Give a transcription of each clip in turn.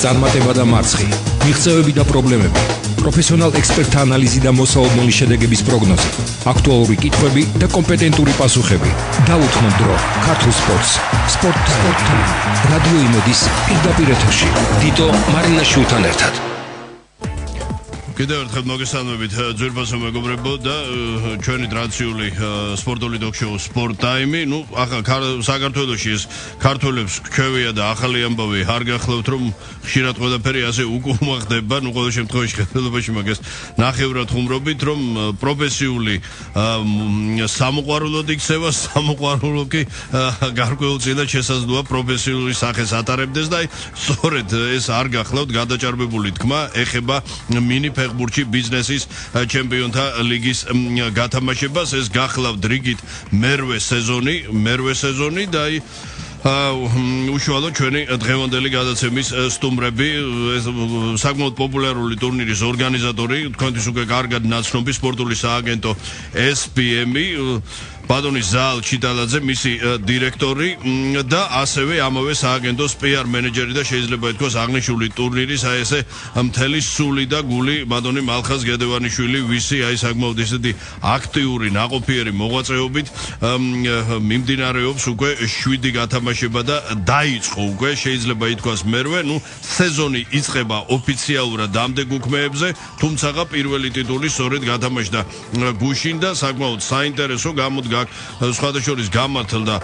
წარმატება და მარცხი, მიღწევები და პრობლემები, პროფესიონალ ექსპერტთა ანალიზი და მოსაოდნელი შედეგების პროგნოზი, აქტუალური კითხვები და კომპეტენტური პასუხები. დაუთმოთ დრო ქართულ სპორტს. სპორტთან რადიო იმედის პირდაპირ ეთერში. დიტო მარინაშვილთან ერთად. კიდევ ერთხელ მოგესალმებით ძვირფასო მეგობრებო და ჩვენი ტრადიციული სპორტული ტოქ-შოუ Sport Time. ნუ ახლა საქართველოში ეს ქართველებს ქჩევია და ახალი ამბავი არ გახლავთ რომ ხშირად ყველაფერი ასე უკუმახდება. ნუ ყოველ შემთხვევაში ხელოვნებაში მაგას ნახევრად ხუმრობით რომ პროფესიული სამოყვარულოდ იქცევა, სამოყვარულო კი გარკვეულწილად შესაძლოა პროფესიული სახეს ატარებდეს და სწორედ ეს არ გახლავთ გადაჭარბებული თქმა ეხება მინი ფეხბურთში ბიზნესის ჩემპიონთა ლიგის გათამაშებას. ეს გახლავთ რიგით მერვე სეზონი და უშუალოდ ჩვენი დღევანდელი გადაცემის სტუმრები საკმაოდ პოპულარული ტურნირის ორგანიზატორი, თქვენთვის უკვე კარგად ნაცნობი სპორტული სააგენტო SPM-ი ბატონი ზალ ჩიტალაძე, მისი დირექტორი და ასევე ამავე სააგენტოს PR მენეჯერი და შეიძლება ითქვას აღნიშნული ტურნირის ესე მთელი სული და გული ბატონი მალხაზ გედევანიშვილი, ვისი საკმაოდ ისეთი აქტიური, ნაყოფიერი მოღვაწეობით მიმდინარეობს უკვე 7 გათამაშება და დაიწყო უკვე შეიძლება ითქვას მერვე, სეზონი იწყება ოფიციალურად დამდეგ უქმეებზე, თუმცა პირველი ტიტული სწორედ გათამაშდა გუშინ და საკმაოდ საინტერესო გამოდგა სხვადასხვა გამართლდა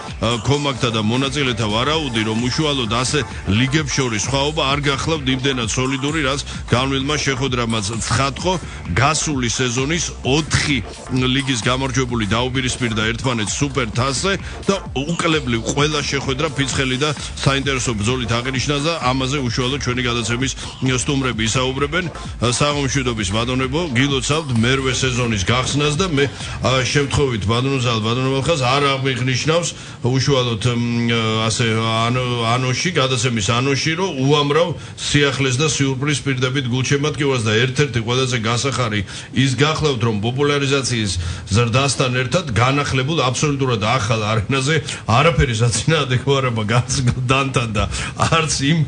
კომაკთა და მონაწილეთა ვარაუდი, რომ უშუალოდ ასე ლიგებს შორის სხვაობა არ გახლავთ იმდენად სოლიდური, რაც განვლილმა შეხვედრამაც ცხადყო. გასული სეზონის 4 ლიგის გამარჯვებული დაუპირისპირდა ერთმანეთს სუპერ თასზე და უკლებლივ ყველა შეხვედრა ფიცხელი და საინტერესო ბრძოლით აღინიშნა და ამაზე უშუალოდ ჩვენი გადაცემის სტუმრები ისაუბრებენ. საღამოშვიდობის ბატონებო, გილოცავთ მერვე სეზონის გახსნას და მე შევთხოვით ბატონო მალხაზ არ აღნიშნავს უშუალოდ ასე ანონსში, გადაცემის ანონსში, რომ უამრავ სიახლეს და სიურპრიზ პირდებით გულშემატკივარს და ერთ-ერთი ყველაზე გასახარი ის გახლავთ, რომ პოპულარიზაციის ზრდასთან ერთად განახლებულ აბსოლუტურად ახალ არენაზე არაფერი საწინააღმდეგო გასგდანთან და არც იმ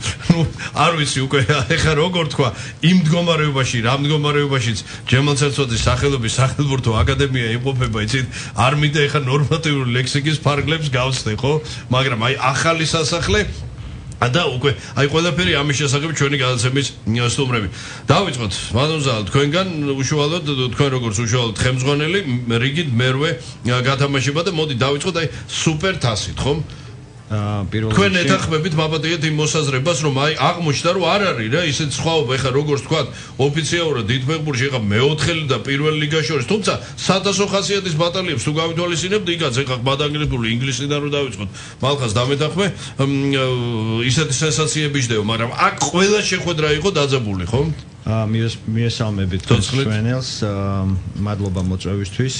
არ ვიცი უკვე ეხა როგორ თქვა იმ მდგომარეობაში, რა მდგომარეობაშიც ჯემალცერცოძის სახელობის საფეხბურთო აკადემია იმყოფება, იცით, არ მინდა ეხა ნორმატიული ლექსიკის ფარგლებს გავცდე, ხო? მაგრამ ახალი სასახლე და უკვე ყველაფერი ამის შესახებ ჩვენი გადაცემის სტუმრები. დავიწყოთ ბატონო თქვენგან უშუალოდ თქვენ როგორც უშუალოდ ხელმძღვანელი რიგით მერვე გათამაშება და მოდი დავიწყოთ სუპერ თასით, ხომ? თქვენ ეთანხმებით მაპატიეთ იმ მოსაზრებას, რომ აღმოჩნდა რომ არ არის რა ისეთ სხვაობა, ეხლა როგორც თქვა ოფიციალურად დიდ ფეხბურთში ეხლა მეოთხელი და პირველი ლიგა შორის, თუმცა 1000 ხასიათის ბატალიებს თუ გავითვალისწინებთ, იქაც ეხლა გადაანგრებული ინგლისიდან რომ დავიწყოთ მალხას დამეთანხმე, ისეთი სენსაციები ჯდება, მაგრამ აქ ყველა შეხვედრა იყო დაძაბული, ხო? მიესალმებით ჩვენელს, მადლობა მოწვევისთვის.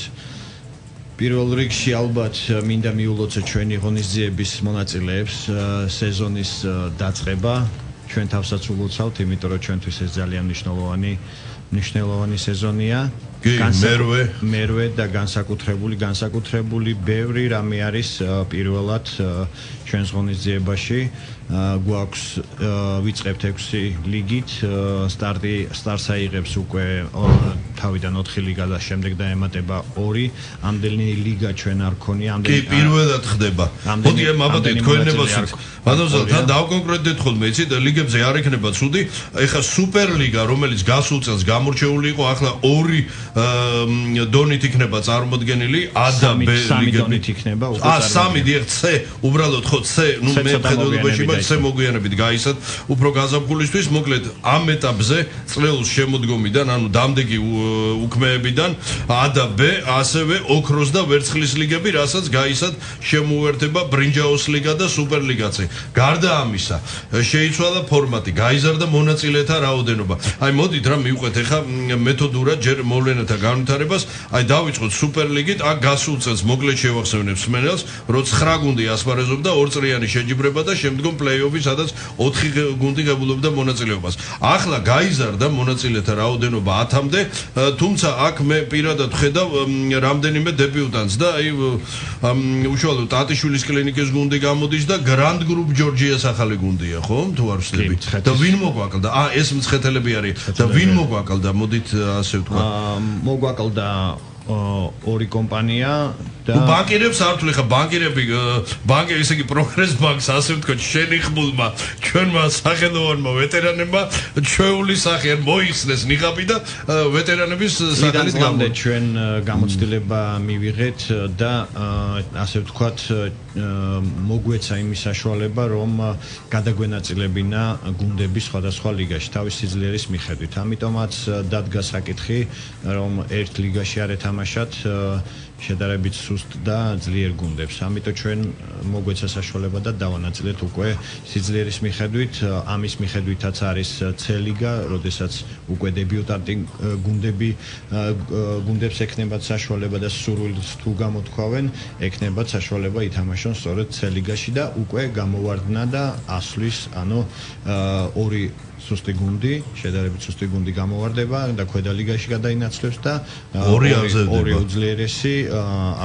პირველ რიგში ალბათ მინდა მიულოცო ჩვენი ღონისძიების მონაწილეებს სეზონის დაწყება. ჩვენ თავსაც ულოცავთ, იმიტომ რომ ჩვენთვის ეს ძალიან მნიშვნელოვანი სეზონია. მერვე და განსაკუთრებული ბევრი რამე არის პირველად ჩვენს ღონისძიებაში. გვაქვს ვიწყებთ 6 ლიგით, სტარტს აიღებს უკვე თავიდან 4 ლიგა და შემდეგ დაემატება 2. ამდენი ლიგა ჩვენ არ ქონია, კი, პირველად ხდება. მოდი მაბატე თქვენებას ბატონო თან დავკონკრეტდეთ ხოლმე, იცით, ლიგებზე არ იქნება ცუდი. ეხა სუპერლიგა, რომელიც გასულ წელს გამორჩეული იყო, ახლა 2 დონით იქნება წარმოდგენილი, A და B ლიგებით იქნება უკვე. 3 დიახ, C, უბრალოდ ხო C, მე ხედავობაში მაგ C მოგვიანებით გაისად უფრო გაზაფხულისთვის, მოკლედ ამ ეტაპზე წლეულის შემოდგომიდან, ანუ დამდეგი უქმეებიდან A და B, ასევე ოქროს და ვერცხლის ლიგები, რასაც გაისად შემოუერთება ბრინჯაოს ლიგა და სუპერლიგაცი. გარდა ამისა, შეიცვალა ფორმატი, გაიზარდა მონაწილეთა რაოდენობა. მოდით რა მივყვეთ ეხლა ეხა მეთოდურად ჯერ მოვლენათა განვითარებას, აი დავიწყოთ სუპერლიგით, აქ გასულ წელს მოკლედ შევახსენებს მსმენელს, რომ 9 გუნდი ასპარეზობდა 2 წრიანი შეჯიბრება და შემდგომ პლეი-ოფი, სადაც 4 გუნდი ღებულობდა მონაწილეობას. ახლა გაიზარდა მონაწილეთა რაოდენობა 10-მდე, თუმცა აქ მე პირადად ვხედავ რამდენიმე დებიუტანტს და აი უშუალოდ ტატიშვილის კლინიკის გუნდი გამოდის და Grand Group Georgia's ახალი გუნდია, ხო? თუ არ ვსწრები. და ვინ მოგვაკლდა? ეს მცხეთელები არის და ვინ მოგვაკლდა? მოდით ასე ვთქვა. მოგვაკლდა ორი კომპანია და ბანკირებს არ ვთვლი ხა ბანკირები ისე იგი პროგრეს ბანკს ასე ვთქვა შენი ხმულმა ჩვენმა სახელოვანმა ვეტერანებმა ჩვეული სახე არ მოიხსნეს ნიღაბი და ვეტერანების სახელით გამოდე ჩვენ გამოცდილება მივიღეთ და ასე ვთქვათ მოგვეცა იმის საშუალება რომ გადაგვენაწილებინა გუნდები სხვადასხვა ლიგაში თავის სიძლიერის მიხედვით ამიტომაც დადგა საკითხი რომ ერთ ლიგაში არ ეთამაშათ შედარებით სუსტ და ძლიერ გუნდებს. ამიტომ ჩვენ მოგვეცა საშუალება და დავანაწილეთ უკვე სიძლიერის მიხედვით, ამის მიხედვითაც არის C ლიგა, როდესაც უკვე დებიუტანტი გუნდებს ექნებათ საშუალება და სურვილს თუ გამოთქვავენ, ექნებათ საშუალება ითამაშონ სწორედ C ლიგაში და უკვე გამოვარდნა და ასვლის, ანუ ორი სუსტი გუნდი, შედარებით სუსტი გუნდი გამოვარდება და ქვედა ლიგაში გადაინაცვლებს და ორი უძლიერესი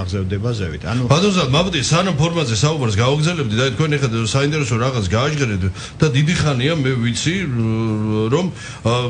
აღზევდება ზევით. ანუ ბატონო, მაბდი სანამ ფორმაზე საუბარს გავაგზავნებდი და თქვენ ეხლა საინტერესო რაღაც გააჟღერეთ და დიდი ხანია მე ვიცი რომ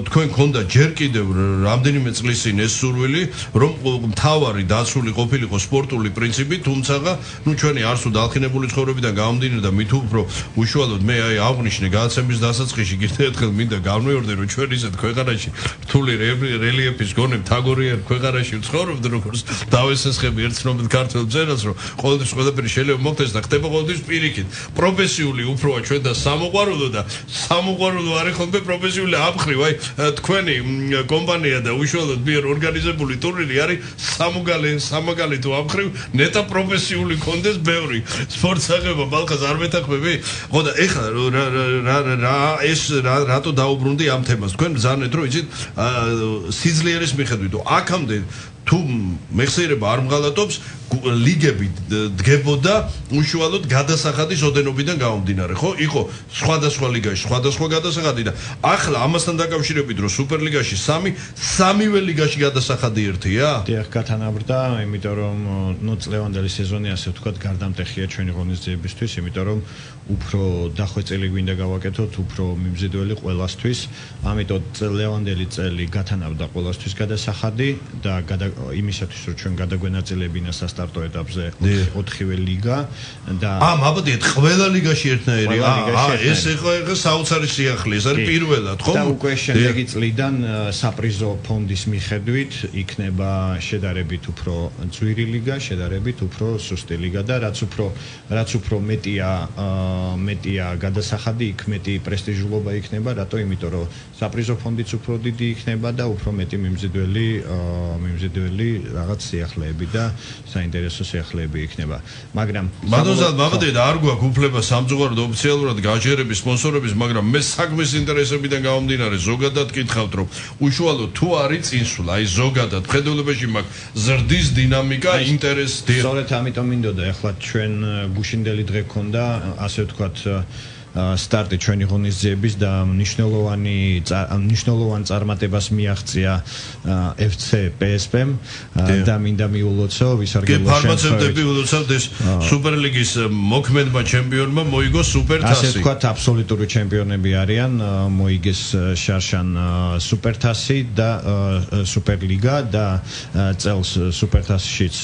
თქვენ გქონდა ჯერ კიდევ რამდენიმე წლის წინ ეს სურვილი რომ მთავარი დაცული ყოფილიყო სპორტული პრინციპი, თუმცა ნუ ჩვენი არსუ დაალხინებული ცხოვრებიდან გამომდინარე და მით უფრო უშუალოდ მე აი აღნიშნე გადაცემის დასაწყისში კიდევ ერთხელ მინდა გამოვიორდე რომ ჩვენ ისეთ ქვეყანაში რთული რელიეფის გონებ თაგორიერ ქვეყანაში ვცხოვრობთ როგორც დავესესხები ერთცნობილ ქართველ მწერალს რომ ყოველთვის ყველაფერი შეიძლება მოხდეს და ხდება ყოველთვის პირიქით პროფესიული უფროა ჩვენ და სამოყვარულო და სამოყვარულო არის ხოლმე პროფესიული ამხრივ აი თქვენი კომპანია და უშუალოდ მიერ ორგანიზებული ტურნირი არის სამაგალითო ამხრივ ნეტა პროფესიული კონდეს ბევრი სპორტ საღებო ბალხას არ მეთანხმები ხო და ეხლა რატო დაუბრუნდი ამ თემას თქვენ ბრძანეთ რომ იცით სიძლიერის მიხედვით აქამდე თუ მეხსიერება არ მღალატობს ლიგები დგებოდა უშუალოდ გადასახადის ოდენობიდან გამომდინარე ხო იყო სხვადასხვა ლიგაში სხვადასხვა გადასახადი და ახლა ამასთან დაკავშირებით რომ სუპერლიგაში სამივე ლიგაში გადასახადი ერთია დიახ გათანაბრდა იმიტომ რომ ნუ წლევანდელი სეზონი ასე ვთქვათ გარდამტეხია ჩვენი ღონისძიებისთვის იმიტომ რომ უფრო დახვეწილი გვინდა გავაკეთოთ უფრო მიმზიდველი ყველასთვის ამიტომ წლევანდელი წელი გათანაბრდა ყველასთვის გადასახადი და იმისათვის რომ ჩვენ გადაგვენაწილებინა სტარტო ეტაპზე 4-ვე ლიგა და მაბადეთ ყველა ლიგაში ერთნაირია ეს ეხლა საოცარი სიახლე ეს არის პირველად ხო და უკვე შემდეგი წლიდან საპრიზო ფონდის მიხედვით იქნება შედარებით უფრო ძვირი ლიგა შედარებით უფრო სუსტი ლიგა და რაც უფრო მეტია გადასახადი იქ მეტი პრესტიჟულობა იქნება რატო იმიტომ რომ საპრიზო ფონდიც უფრო დიდი იქნება და უფრო მეტი მიმზიდველი რაღაც სიახლეები და საინტერესო სიახლეები იქნება. მაგრამ ბატონო, მაბადეთ არ გვაქვს უფლება სამწუხაროდ ოფიციალურად გაჟღერების, სპონსორების, მაგრამ მე საქმის ინტერესებიდან გამომდინარე ზოგადად გითხავთ, რომ უშუალოდ თუ არის წინსვლა, აი ზოგადად ხედელებაში მაქვს ზრდის დინამიკა, ინტერესი. სწორედ ამიტომ მინდოდა ახლა ჩვენ გუშინდელი დღე გქონდა, ასე ვთქვათ სტარტი ჩვენი ღონისძიების და მნიშვნელოვან წარმატებას მიაღწია FC PSP-მ და მინდა მიულოცო ვისარგებლო ფარმაცევტები ულოცავთ ეს სუპერლიგის მოქმედმა ჩემპიონმა მოიგო სუპერთასი. ასე ვთქვათ აბსოლუტური ჩემპიონები არიან, მოიგეს შარშან სუპერთასი და სუპერლიგა და წელს სუპერთასშიც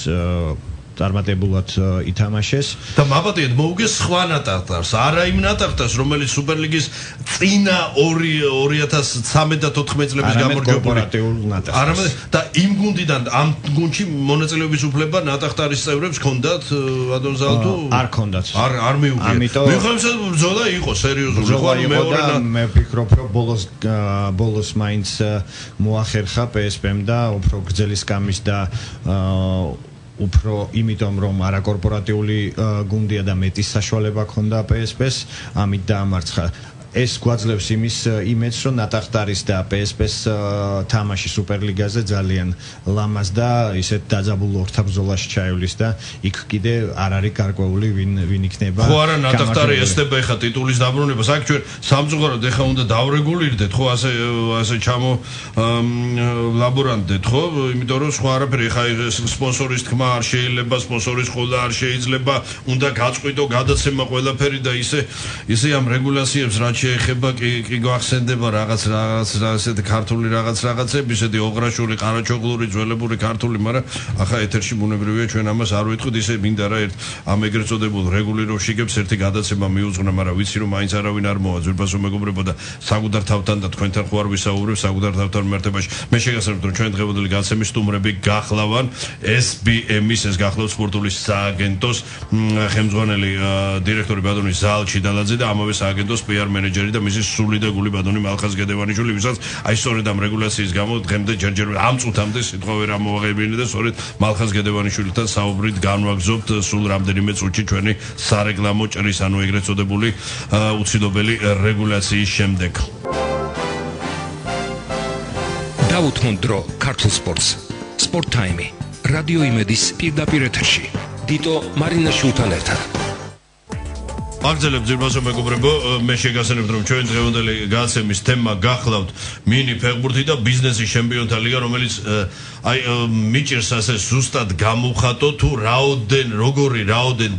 წარმატებულად ითამაშეს და მაბადეთ მოუგეს სხვა ნატახტარს არა იმ ნატახტარს რომელიც სუპერლიგის წინა 2013 და 14 წლების გამარჯვებული არამედ და იმ გუნდიდან ამ გუნდში მონაწილეობის უფლება ნატახტარის წევრებს ჰქონდათ ბატონ ზალთუ არ ჰქონდათ არ მიუღია მიხარებსა ბრძოლა იყო სერიოზული ხო მე ვფიქრობ რომ ბოლოს მაინც მოახერხა PSP-მ და უფრო გრძელი სკამის და უფრო იმიტომ რომ არაკორპორატიული გუნდია და მეტი საშუალება ჰქონდა PSP-ს, ამით დაამარცხა. ეს გვაძლევს იმის იმედს, რომ ნატახტარის და PSP-ს თამაში სუპერლიგაზე ძალიან ლამაზ და ისეთ დაძაბულ ორთაბრძოლაში ჩაივლის და იქ კიდე არ არის გარკვეული ვინ იქნება. ხო არა, ნატახტარი ესდება ეხა ტიტულის დაბრუნებას. აქ ჩვენ სამწუხაროდ ეხა უნდა დავრეგულირდეთ, ხო, ასე ჩამო ლაბორანტდეთ, ხო, იმიტომ რომ სხვა არაფერი ეხა სპონსორის თქმა არ შეიძლება, სპონსორის ყოლა არ შეიძლება, უნდა გაწყვიტო გადაცემა ყველაფერი და ისე ამ რეგულაციებს რაც შეეხება კი გვახსენდება რაღაც ასეთი ქართული რაღაცები, ისეთი ოღრაშული, ყარაჩოღლური, ძველებური ქართული, მაგრამ ახლა ეთერში ბუნებრივია ჩვენ ამას არ ვიტყვით, ისე მინდა რა ამ ეგრეთ წოდებულ რეგულირებულ შიგებს ერთი გადაცემა მიუძღვნა, მაგრამ ვიცი რომ მაინც არავინ არ მოვა ძვირფასო მეგობრებო და საკუთარ თავთან და თქვენთან ხო არ ვისაუბრებ საკუთარ თავთან მარტებაში. მე შეგახსენებთ რომ ჩვენ დღევანდელი გადაცემის სტუმრები გახლავან SBM-ის ეს გახლავთ სპორტული სააგენტოს ხელმძღვანელი დირექტორი ბატონი ზალ ჩიდალაძე და ამავე სააგენტოს PR მენეჯერი და მისი სული და გული ბატონი მალხაზ გედევანიშვილი, ვისაც აი სწორედ ამ რეგულაციის გამო დღემდე ჯერჯერ ამ წუთამდე სიტყვა ვერ ამოვაღებინე და სწორედ მალხაზ გედევანიშვილთან საუბრით განვაგრძობთ სულ რამდენიმე წუთში ჩვენი სარეკლამო ჭრის, ანუ ეგრეთ წოდებული უცილობელი რეგულაციის შემდეგ. დაუთმოთ დრო ქართულ სპორტს. სპორტ ტაიმი. რადიო იმედის პირდაპირ ეთერში. დიტო მარინაშვილთან ერთად. აგზელებ ძირფასო მეგობრებო, მე შეგახსენებთ რომ ჩვენ დღევანდელი გადაცემის თემა გახლავთ მინი ფეხბურთი და ბიზნესის ჩემპიონთა ლიგა, რომელიც აი მიჭირს ასე ზუსტად გამოვხატო თუ რაოდენ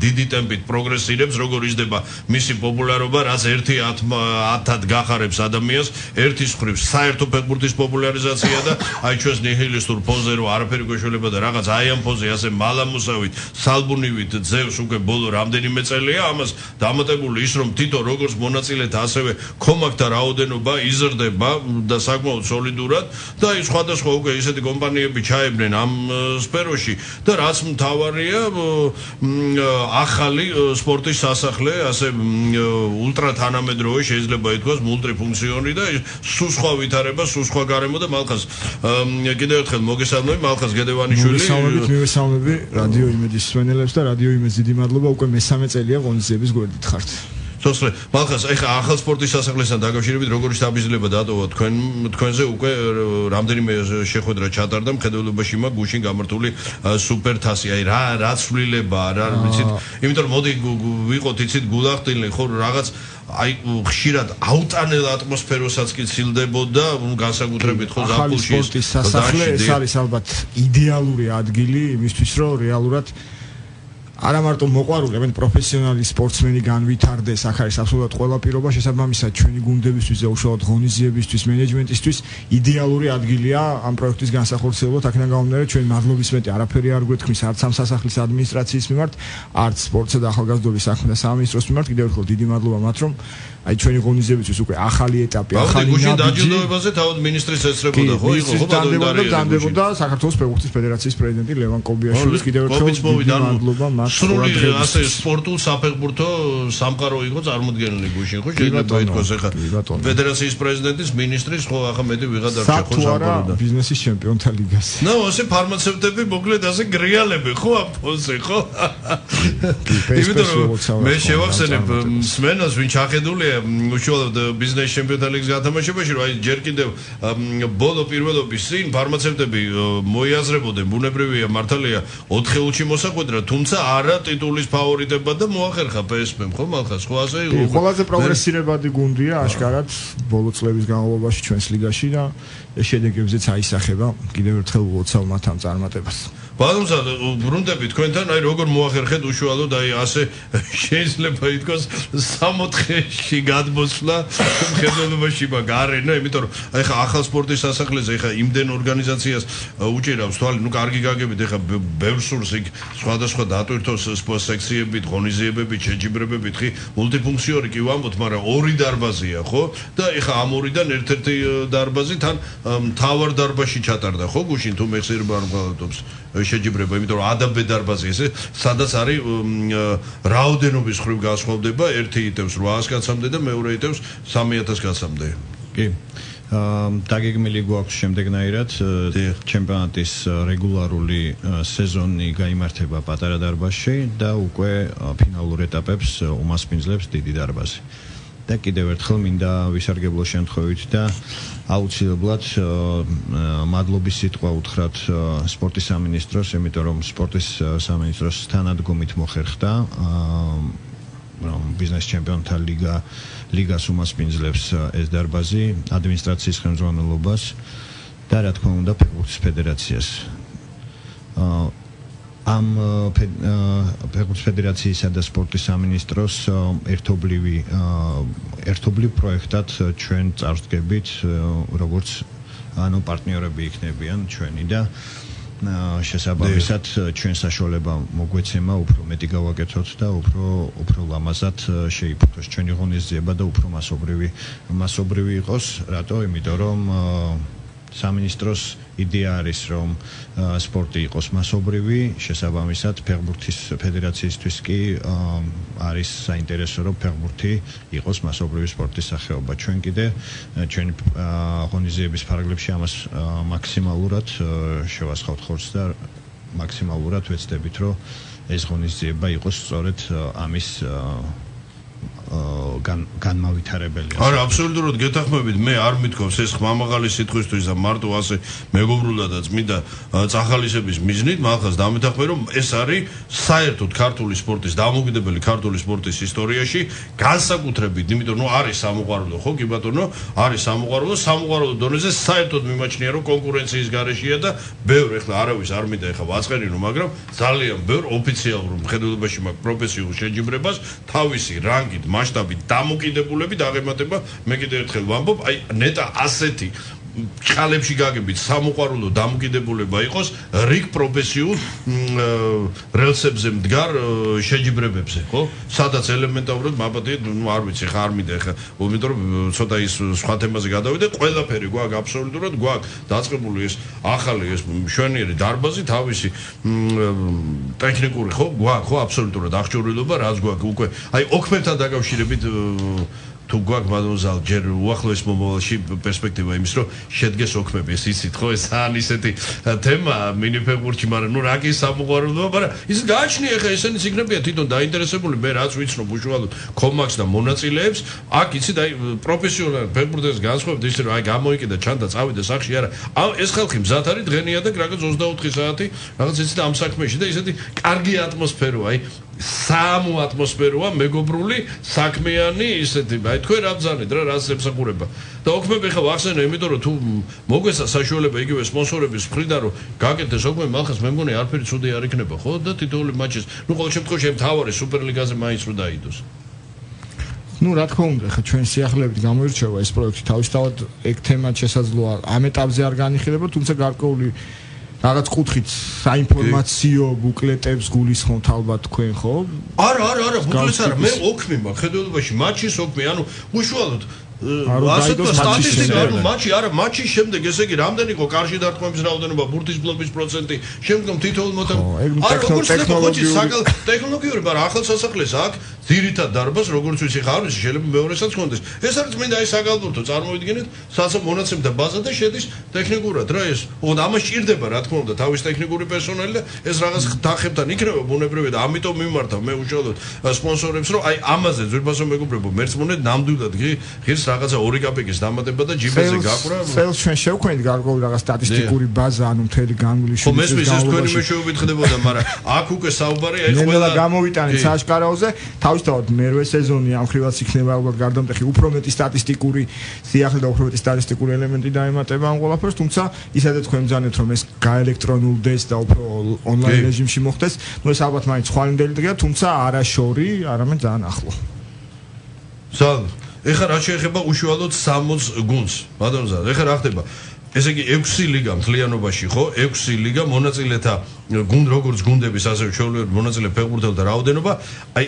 დიდი ტემპით პროგრესირებს, როგორ იზრდება მისი პოპულარობა, რაც 1-10-ად გახარებს ადამიანს, ერთის მხრივ საერთო ფეხბურთის პოპულარიზაცია და აი ჩვენს ნიჰილისტურ ფონზე რო არაფერი გვეშველება და რაღაც აი ამ ფონზე ასე მალამუსავით, სალბუნივით ძევს უკვე ბოლო რამდენიმე წელია, ამას დამატებული ის რომ თითო როგორც მონაწილეთა ასევე კომაქტთა რაოდენობა იზრდება და საკმაოდ სოლიდურად და ის სხვადასხვა უკვე ისეთი კომპანიები ჩაებდნენ ამ სფეროში და რაც მთავარია ახალი სპორტის სასახლე, ასე ულტრა თანამედროვე შეიძლება ითქვას მულტიფუნქციონი და სულ სხვა ვითარება, სულ სხვა გარემო და მალხაზ კიდევ ერთხელ მოგესალმები, მალხაზ გედევანიშვილი. მოგესალმები რადიო იმედის მსმენელებს და რადიო იმედის დიდი მადლობა, უკვე მესამე წელია ღონისძიების გვერდით ხართ. სოსლე, მალხაზ, ეხა ახალ სპორტის სასახლესთან დაკავშირებით როგორი შთაბეჭდილება დატოვა თქვენზე უკვე რამდენიმე შეხვედრა ჩატარდა, მხედველობაში მაგ გუშინ გამართული სუპერ თასი, აი რა ცვლილება, რა ვიცით, იმიტომ რომ მოდი ვიყოთ იცით გულახდილნი, ხო რაღაც აი ხშირად აუტანელ ატმოსფეროსაც კი ცილდებოდა, განსაკუთრებით ხო ზაფხულში სპორტის სასახლე ეს არის ალბათ იდეალური ადგილი იმისთვის, რომ რეალურად არა მარტო მოყვარულები, პროფესიონალი სპორტსმენი განვითარდეს, აქ არის აბსოლუტურად ყველა პირობა, შესაბამისად ჩვენი გუნდებისთვის და უშუალოდ ღონისძიებისთვის, მენეჯმენტისთვის იდეალური ადგილია ამ პროექტის განსახორციელებლად. აქედან გამომდინარე, ჩვენ მადლობის მეტი არაფერი არ გვეთქმის არც ამ სასახლის ადმინისტრაციის მიმართ, არც სპორტსა და ახალგაზრდობის საქმეთა სამინისტროს მიმართ. კიდევ ერთხელ დიდი მადლობა მათ, რომ აი ჩვენი ღონისძიებისთვის უკვე ახალი ეტაპი, ახალი გუშინ დაჯილდოებაზე თავად მინისტრის ეცრებოდა, ხო, იყო ხო დანდებოდა საქართველოს ფეხბურთის ფედერაციის პრეზიდენტი ლევან კობიაშვილის. კიდევ ერთხელ დიდი მადლობა მათ. სრული ასე სპორტულ საფეხბურთო სამყარო იყო წარმოდგენილი გუშინ, ხო, შეიძლება ითქვას ეხლა ფედერაციის პრეზიდენტის, მინისტრის, ხო, ახლა მეტი ვიღადა ხო სამყაროდან ბიზნესის ჩემპიონთა ლიგაზე. ნუ ასე ფარმაცევტები მოკლედ ასე გრიალები, ხო, ამ ფონზე, ხო? იმიტომ რომ მე შევახსენებ მსმენელს, ვინ ჩახედულია უშუალოდ ბიზნეს ჩემპიონთა ლიგის გათამაშებაში, რომ აი ჯერ კიდევ ბოლო პირველობის წინ ფარმაცევტები მოიაზრებოდნენ, ბუნებრივია მართალია 4 ხელში მოსახვედრა, თუმცა არა ტიტულის ფავორიტება და მოახერხა PSP-მ, ხო მალხაზ, ხო ასე იყო. ყველაზე პროგრესირებადი გუნდია აშკარად ბოლო წლების განმავლობაში ჩვენს ლიგაში და შედეგებზეც აისახება. კიდევ ერთხელ ულოცავ მათ ამ წარმატებას. ბატონსა, ბრუნდები თქვენთან, აი როგორ მოახერხეთ უშუალოდ აი ასე შეიძლება ითქვას 64-ში გადმოსვლა მხედველობაში მაგარენა, იმიტომ რომ აი ხა ახალ სპორტის სასახლეზე ხა იმდენ ორგანიზაციას უჭირავს თვალი, ნუ კარგი გაგებით, ხა ბევრ სურს იქ სხვადასხვა დატვირთოს სპორტ სექციებით, ღონისძიებებით, შეჯიბრებებით, ხი მულტიფუნქციონი კი ვამბობთ, მაგრამ ორი დარბაზია, ხო? და ხა ამ ორიდან ერთ-ერთი დარბაზი თან მთავარ დარბაზში ჩატარდა, ხო? გუშინ თუ მეხსიერება არ მგალატობს შეჯიბრება, იმიტომ რომ ადაბე დარბაზი ესე, სადაც არის რაოდენობის ხრივ განსხვავდება, ერთი იტევს 800 კაცამდე და მეორე იტევს 3000 კაცამდე. კი. დაგეგმილი გვაქვს შემდეგნაირად ჩემპიონატის რეგულარული სეზონი გაიმართება პატარა დარბაზში და უკვე ფინალურ ეტაპებს უმასპინძლებს დიდი დარბაზი. და კიდევ ერთხელ მინდა ვისარგებლო შემთხვევით და აუცილებლად მადლობის სიტყვა უთხრათ სპორტის სამინისტროს, იმიტომ რომ სპორტის სამინისტროს თანადგომით მოხერხდა ბიზნეს ჩემპიონთა ლიგას უმასპინძლებს ეს დარბაზი, ადმინისტრაციის ხელმძღვანელობას და რა თქმა უნდა ფეხბურთის ფედერაციას. ამ ფეხბურთის ფედერაციისა და სპორტის სამინისტროს ერთობლივ პროექტად ჩვენ წარსდგებით, როგორც პარტნიორები იქნებიან ჩვენი და შესაბამისად ჩვენ საშუალება მოგვეცემა უფრო მეტი გავაკეთოთ და უფრო ლამაზად შეიფუთოს ჩვენი ღონისძიება და უფრო მასობრივი იყოს. რატო? იმიტომ რომ სამინისტროს იდეა არის რომ სპორტი იყოს მასობრივი, შესაბამისად ფეხბურთის ფედერაციისთვის კი არის საინტერესო რომ ფეხბურთი იყოს მასობრივი სპორტის სახეობა. ჩვენ კიდე ჩვენი ღონისძიების ფარგლებში ამას მაქსიმალურად შევასხავთ ხორცს და მაქსიმალურად ვეცდებით რომ ეს ღონისძიება იყოს სწორედ ამის განმავითარებელია. არა, აბსოლუტურად გეთანხმებით, მე არ მithქვავს ეს ხმამაღალი სიტყვისთვის და მარტო ასე მეგობრულად და წმინდა წახალისების მიზნით, მახას დამეთანხმე რომ ეს არის საერთოდ ქართული სპორტის დამოუკიდებელი ქართული სპორტის ისტორიაში განსაკუთრებით, იმიტომ რომ არის სამოყვარულო, ხო კი ბატონო, არის სამოყვარულო დონეზე საერთოდ მიმაჩნია რომ კონკურენციის გარეშეა და ბევრ ეხლა არავის არ მინდა ეხლა ვაწყენინო, მაგრამ ძალიან ბევრ ოფიციალურ მხედველობაში მაქვს პროფესიულ შეჯიბრებას, თავისი რანგით მასშტაბით დამოკიდებულებით აღემატება. მე კიდევ ერთხელ ვამბობ, აი ნეტა ასეთი ჭალებში გაგებით სამოყვარულო დამოკიდებულება იყოს რიგ პროფესიულ რელსებზე მდგარ შეჯიბრებებზე, ხო? სადაც ელემენტარულად მაბადე, არ ვიცი, ხა არ მინდა ხა, იმიტომ რომ ცოტა ის სხვა თემაზე გადავიდე, ყველაფერი გვაქვს აბსოლუტურად გვაქვს დაწყებული ეს ახალი ეს მშვენიერი დარბაზი, თავისი ტექნიკური, ხო? გვაქვს, ხო, აბსოლუტურად აღჭურვილობა, რაც გვაქვს უკვე. აი ოქმებთან დაკავშირებით თუ გვაქვს მადმოზალ ჯერ უახლოეს მომავალში პერსპექტივა იმის რომ შედგეს ოქმები, ეს იცით ხო, ეს ან ისეთი თემა მინიფეხბურთში, მაგრამ ნუ რა კი სამოყვარულოა, მაგრამ ის გააჩნია ხა ესენიც იქნებიან თვითონ დაინტერესებული, მე რაც ვიცნობ უშუალოდ კომაქს და მონაწილეებს, აქ იცით აი პროფესიონალ ფეხბურთელს განსხვავებით ისე რომ აი გამოიკიდა ჩანდა წავიდა სახში, არა, ეს ხალხი მზად არის დღენიადაკ რაღაც 24 საათი რაღაც იცით ამ საქმეში და ისეთი კარგი ატმოსფეროა, აი სამო ატმოსფეროა, მეგობრული, საქმიანი, ისეთი, აი თქვენ რა ბრძანეთ რა, რას ემსახურება. და ოქმები ხა ვახსენე, იმიტომ რომ თუ მოგეცა საშუალება იგივე სპონსორების მხრიდან რომ გაკეთდეს ოქმები, მალხას მე მგონი არაფერი ცუდი არ იქნება, ხო? და თითოეული მატჩის, ნუ ყოველ შემთხვევაში მთავარი სუპერლიგაზე მაინც რომ დაიდოს. ნუ რა თქმა უნდა, ხა ჩვენ სიახლეებით გამოირჩევა ეს პროექტი, თავისთავად ეგ თემად შესაძლოა ამ ეტაპზე არ განიხილება, თუმცა გარკვეული რაღაც კუთხით საინფორმაციო ბუკლეტებს გულისხმობთ ალბათ თქვენ, ხო? არა, ბუკლეტს არა, მე ოქმი მაქვს ხედველობაში, მატჩის ოქმი, ანუ უშუალოდ ასეთო სტატისტიკა, ანუ მატჩის შემდეგ ესე იგი რამდენი იყო კარში დარტყმების რაოდენობა, ბურთის ბლოკის პროცენტი, შემდგომ თითოეულ ტექნოლოგიური, მაგრამ ახალ სასახლეს აქ ძირითად დარბაზს, როგორც ვიცი, ხარ არის შეიძლება მეორესაც ხონდეს. ეს არის წმინდა აი საგალბურთო, წარმოვიდგინეთ, მონაცემთა ბაზა და შედის ტექნიკურად რა ეს. ოღონდ ამას ჭირდება, რა თქმა უნდა, თავის ტექნიკური პერსონალი და ეს რაღაც დახებთან იქნება ბუნებრივი და ამიტომ მიმართავ მე უშუალოდ სპონსორებს, რომ აი ამაზე ძვირფასო მეგობრებო, მერც მონეთ ნამდვილად ღირს რაღაცა 2 კაპიკის დამატება და ჯიბეზე გაყვრა. ხელს ჩვენ შევქმნით გარკვეული რაღაც სტატისტიკური ბაზა, ანუ მთელი განვლილი ხო, მესმის ეს თქვენი მეშვეობით ხდებოდა, მაგრამ აქ უკვე საუბარი აი ყველა გამოვიტანეთ სააშკარაოზე. თავისთავად მერვე სეზონი ამ ხრივაც იქნება ალბათ გარდამტეხი უფრო მეტი სტატისტიკური სიახლე და უფრო მეტი სტატისტიკური ელემენტი დაემატება ამ ყველაფერს, თუმცა ისედაც თქვენ ბრძანეთ რომ ეს გაელექტრონულდეს და უფრო ონლაინ რეჟიმში მოხდეს, ნუ ეს ალბათ მაინც ხვალინდელი დღეა, თუმცა არა შორი, არამედ ძალიან ახლო. ზალ, ეხლა რა შეეხება უშუალოდ 60 გუნდს, ბატონო, ეხლა რა ხდება? ესე იგი 6 ლიგა მთლიანობაში, ხო? 6 ლიგა მონაწილეთა გუნდ როგორც გუნდების ასევე ჩვეულებრივ მონაწილე ფეხბურთელთა რაოდენობა, აი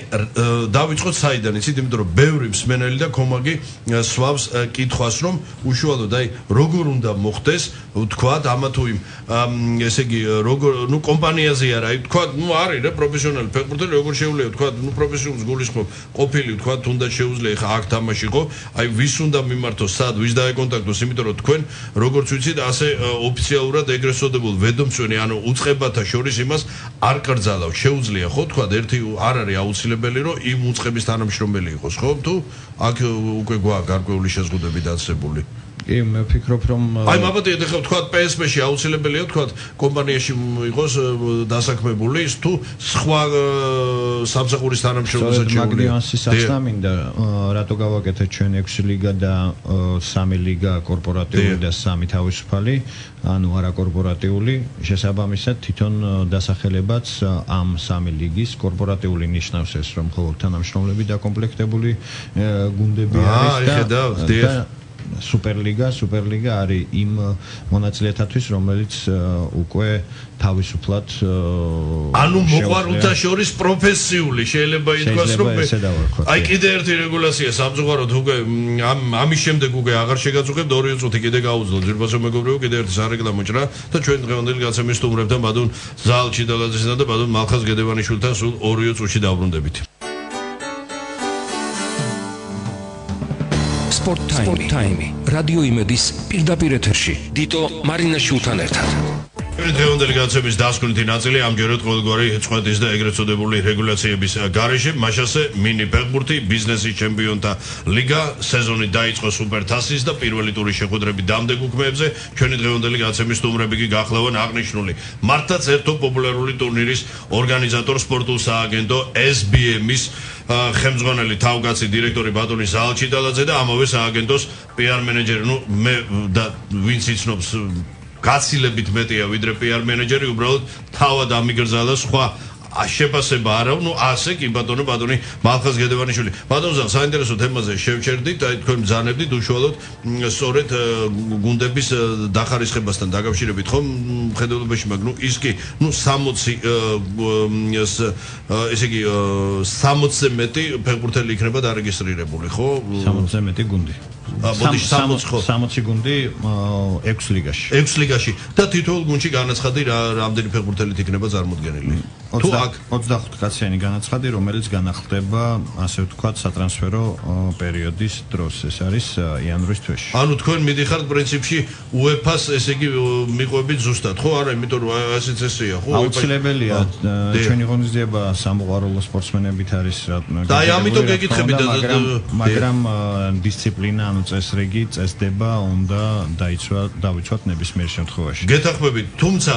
დავიწყოთ საიდან, იცით, იმიტომ რომ ბევრი მსმენელი და კომაგი სვავს კითხვას, რომ უშუალოდ აი როგორ უნდა მოხდეს, თქვათ, ამა თუ იმ ესე იგი როგორ, ნუ კომპანიაზე არა, აი თქვათ, ნუ არის რა პროფესიონალი ფეხბურთელი, როგორ შეუძლია, თქვათ, ნუ პროფესიონალს გულისხმობ, ყოფილი, თქვათ, თუნდაც შეუძლია ხა აქ თამაში, ხო? აი ვის უნდა მიმართოს, სად, ვის დაეკონტაქტოს, იმიტომ რომ თქვენ როგორც ვიცით, ასე ოფიციალურად ეგრეთ წოდებულ ведомственი, ანუ უწყებათა შორის იმას არ კრძალავ. შეუძლია ხო თქვა, ერთი არ არის აუცილებელი, რომ იმ უწყების თანამშრომელი იყოს, ხო? თუ აქ უკვე გვაქვს გარკვეული შეზღუდვები დაწესებული. კი, მე ვფიქრობ, რომ აი, მაბატონო, ეხლა თქვა PSP-ში აუცილებელია თქვა კომპანიაში იყოს დასაქმებული, თუ სხვა სამსახურის თანამშრომელსაც შეუძლია. მაგ ნიუანსის აღსნა მინდა, რატო გავაკეთეთ ჩვენ 6 ლიგა და 3 ლიგა კორპორატიული და 3 თავისუფალი, ანუ არაკორპორატიული, შესაბამისად თვითონ დასახელებაც ამ 3 ლიგის კორპორატიული ნიშნავს ეს, რომ მხოლოდ თანამშრომლები დაკომპლექტებული გუნდები არის და სუპერლიგა არის იმ მონაწილეთათვის, რომელიც უკვე თავისუფლად ანუ მოყვარულთა შორის პროფესიული შეიძლება ითქვას, რომ აი კიდე ერთი რეგულაცია სამწუხაროდ უკვე ამის შემდეგ უკვე აღარ შეგაწუხებთ 2 წუთი კიდე გაუძლოთ ძირფასო მეგობრებო კიდე ერთი სარეკლამო ჭრა და ჩვენ დღევანდელი გაცემის სტუმრებთან ბატონ ზალჩი დალაძესთან და ბატონ მალხაზ გედევანიშვილთან სულ 2 წუთში დაბრუნდებით. Sport Time. Radio იმედის პირდაპირ ეთერში. დიტო მარინაშვილთან ერთად. დღევანდელი გაცემის დასკვნითი ნაწილი ამჯერად ყოველგვარი წვეთის და ეგრეთ წოდებული რეგულაციების გარეშე მაშასე მინი ფეხბურთი ბიზნესის ჩემპიონთა ლიგა სეზონი დაიწყო სუპერთასის და პირველი ტურის შეხვედრები დამდეგ უქმეებზე ჩვენი დღევანდელი გაცემის სტუმრები კი გახლავენ აღნიშნული მართლაც ერთო პოპულარული ტურნირის ორგანიზატორ სპორტულ სააგენტო SBM-ის ხელმძღვანელი თავკაცი დირექტორი ბატონი ზალჩი დალაძე და ამავე სააგენტოს PR მენეჯერი მე და ვინც იცნობს გაცილებით მეტია ვიდრე PR მენეჯერი უბრალოდ თავად ამიგრძალა სხვა შეფასება არა ასე კი ბატონი მალხაზ გედევანიშვილი ბატონო საინტერესო თემაზე შევჩერდით აი თქვენ ბრძანებდით უშუალოდ სწორედ გუნდების დახარისხებასთან დაკავშირებით ხომ მხედველობაში მაგ ის კი 60 ესე იგი 60-ზე მეტი ფეხბურთელი იქნება დარეგისტრირებული ხო 60-ზე მეტი გუნდი 60 გუნდი 6 ლიგაში 6 ლიგაში და თითოეულ გუნდში განაცხადი რამდენი ფეხბურთელით იქნება წარმოდგენილი 25 კაციანი განაცხადი, რომელიც განახლდება, ასე ვთქვათ, სატრანსფერო პერიოდის დროს. ეს არის იანვრის თვეში. ანუ თქვენ მიდიხართ პრინციპში UEFA-ს, ესე იგი, მიყვებით ზუსტად, ხო? არა, იმიტომ რომ ასეც ესეა, ხო? აუცილებელია ჩვენი ღონისძიება სამოყვარულო სპორტსმენებით არის რა. და აი ამიტომ გეკითხებით მაგრამ დისციპლინა, ანუ წესრიგი წესდება, უნდა დავიცვათ ნებისმიერ შემთხვევაში. გეთანხმებით, თუმცა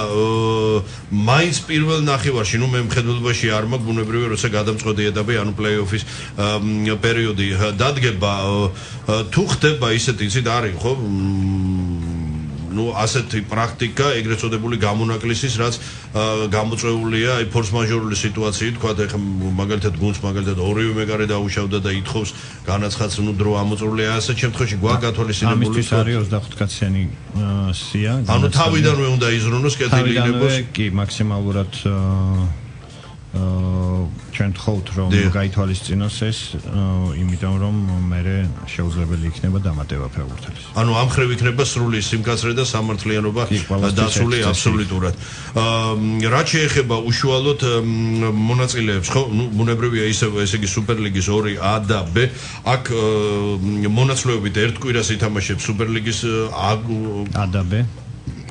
მაინც პირველ ნახევარში მე მხედველობაში არ მაქვს ბუნებრივია როცა გადამწყვეტი ეტაპი ანუ პლეი-ოფის პერიოდი დადგება თუ ხდება ისეთი იცით არის ხო ასეთი პრაქტიკა ეგრეთ წოდებული გამონაკლისის რაც გამოწვეულია აი ფორს-მაჟორული სიტუაციით თქვა ეხლა მაგალითად გუნდს მაგალითად ორივე მეკარე დაუშავდა და ითხოვს განაცხადს დრო ამოწურულია ასეთ შემთხვევაში გვაქვს გათვალისწინებული ამისთვის არის 25 კაციანი სია ანუ თავიდანვე უნდა იზრუნოს კეთილი იქნებოს კი მაქსიმალურად ჩვენ თხოვთ რომ გაითვალისწინოს ეს იმიტომ რომ მე შეუძლებელი იქნება დამატება ფეხბურთელის. ანუ ამ ხრივ იქნება სრული სიმკაცრე და სამართლიანობა დაცული აბსოლუტურად. რაც შეეხება უშუალოდ მონაწილეებს, ხო, ბუნებრივია ესე იგი სუპერლიგის 2A და B, აქ მონაცვლეობით ერთ კვირას ითამაშებს სუპერლიგის A და B.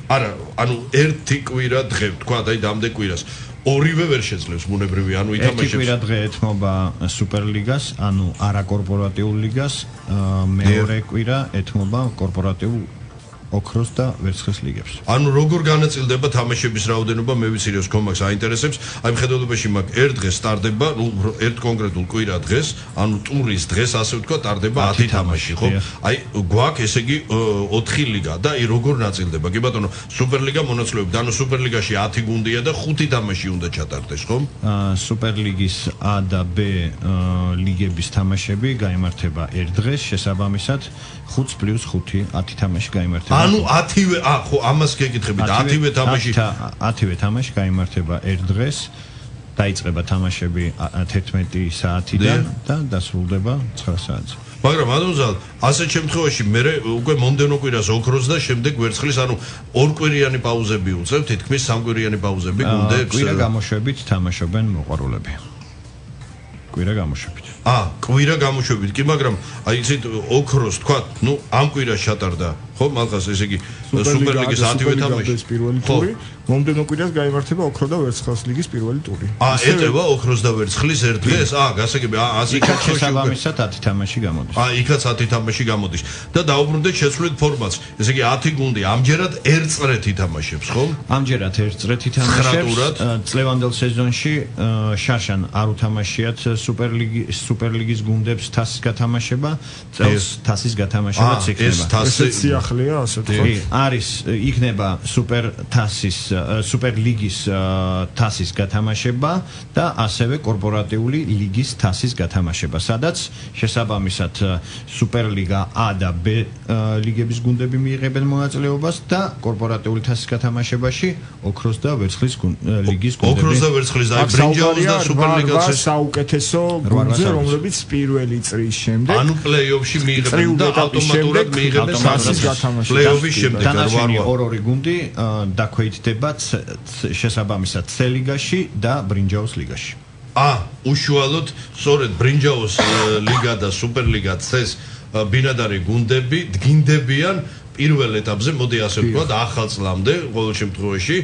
არა, ანუ ერთი კვირა დღე, თქვა და დამდეგ კვირას. ორივე ვერ შეძლებს ბუნებრივია, ანუ ითამაშებს. ერთი კვირა დღე ეთმობა სუპერლიგას, ანუ არაკორპორატიულ ლიგას, მეორე კვირა ეთმობა კორპორატიულ ოქროს და ვერცხლის ლიგებს. ანუ როგორ განაწილდება თამაშების რაოდენობა, მე ვიცი რომ კომაქს აინტერესებს. აი მხედველობაში მაგ ერთ დღეს სტარტდება, ერთ კონკრეტულ კვირა დღეს, ანუ ტურის დღეს, ასე ვთქვა, სტარტდება 10 თამაში, ხო? აი გვაქვს ესე იგი 4 ლიგა და აი როგორ ნაწილდება? კი ბატონო, სუპერლიგა მონაცვლეობით, ანუ სუპერლიგაში 10 გუნდია და 5 თამაში უნდა ჩატარდეს, ხო? სუპერლიგის A და B ლიგების თამაშები გაიმართება ერთ დღეს, შესაბამისად 5 + 5 10 თამაში გაიმართება. ანუ 10-ვე, ხო, ამას გეკითხებით, 10-ვე თამაში 10-ვე თამაში გაიმართება ერთ დღეს, დაიწყება თამაშები 11 საათიდან და დასრულდება 9 საათზე. მაგრამ ბატონო, ასეთ შემთხვევაში მე უკვე მომდენო კვირას ოქროს და შემდეგ ვერცხლის, ანუ ორკვირიანი პაუზები უწევთ, თითქმის სამკვირიანი პაუზები გუნდებს. კვირა გამოშვებით თამაშობენ მოყვარულები. კვირა გამოშვებით. კვირა გამოშვებით კი, მაგრამ აი იცით ოქროს თქვა, ამ კვირას ჩატარდა, ხო, მალხას ესე იგი სუპერლიგის 10-ვე თამაში პირველი ტური, მომდენო კვირას გაიმართება ოქრო და ვერცხლის ლიგის პირველი ტური. ეტევა ოქროს და ვერცხლის ერთ დღეს? გასაგები, ასე შესაბამისად 10 თამაში გამოდის. იქაც 10 თამაში გამოდის. და დაუბრუნდეთ შეცვლით ფორმატს. ესე იგი 10 გუნდი ამჯერად ერთ წრეთ ითამაშებს, ხო? ამჯერად ერთ წრეთ ითამაშებს. წლევანდელ სეზონში შარშან არ უთამაშიათ სუპერლიგის გუნდებს თასის გათამაშება, წელს თასის გათამაშებაც იქნება. ესეც სიახლეა, ასე ვთქვათ. არის იქნება სუპერლიგის თასის გათამაშება და ასევე კორპორატიული ლიგის თასის გათამაშება, სადაც შესაბამისად სუპერლიგა A და B ლიგების გუნდები მიიღებენ მონაწილეობას და კორპორატიული თასის გათამაშებაში ოქროს და ვერცხლის ლიგის გუნდები. ოქროს და ვერცხლის და ბრინჯაოს და სუპერლიგას საუკეთესო გუნდზე, რომლებიც პირველი წრის შემდეგ ანუ პლეი-ოფში მიიღებენ და ავტომატურად მიიღებენ თასის გათამაშებას. პლეი-ოფის შემდეგ თანაშემი 2 გუნდი დაქვეითდება შესაბამისად C ლიგაში და ბრინჯაოს ლიგაში. უშუალოდ სწორედ ბრინჯაოს ლიგა და სუპერლიგა C-ს ბინადარი გუნდები დგინდებიან პირველ ეტაპზე, მოდი ასე ვთქვათ, ახალ წლამდე, ყოველ შემთხვევაში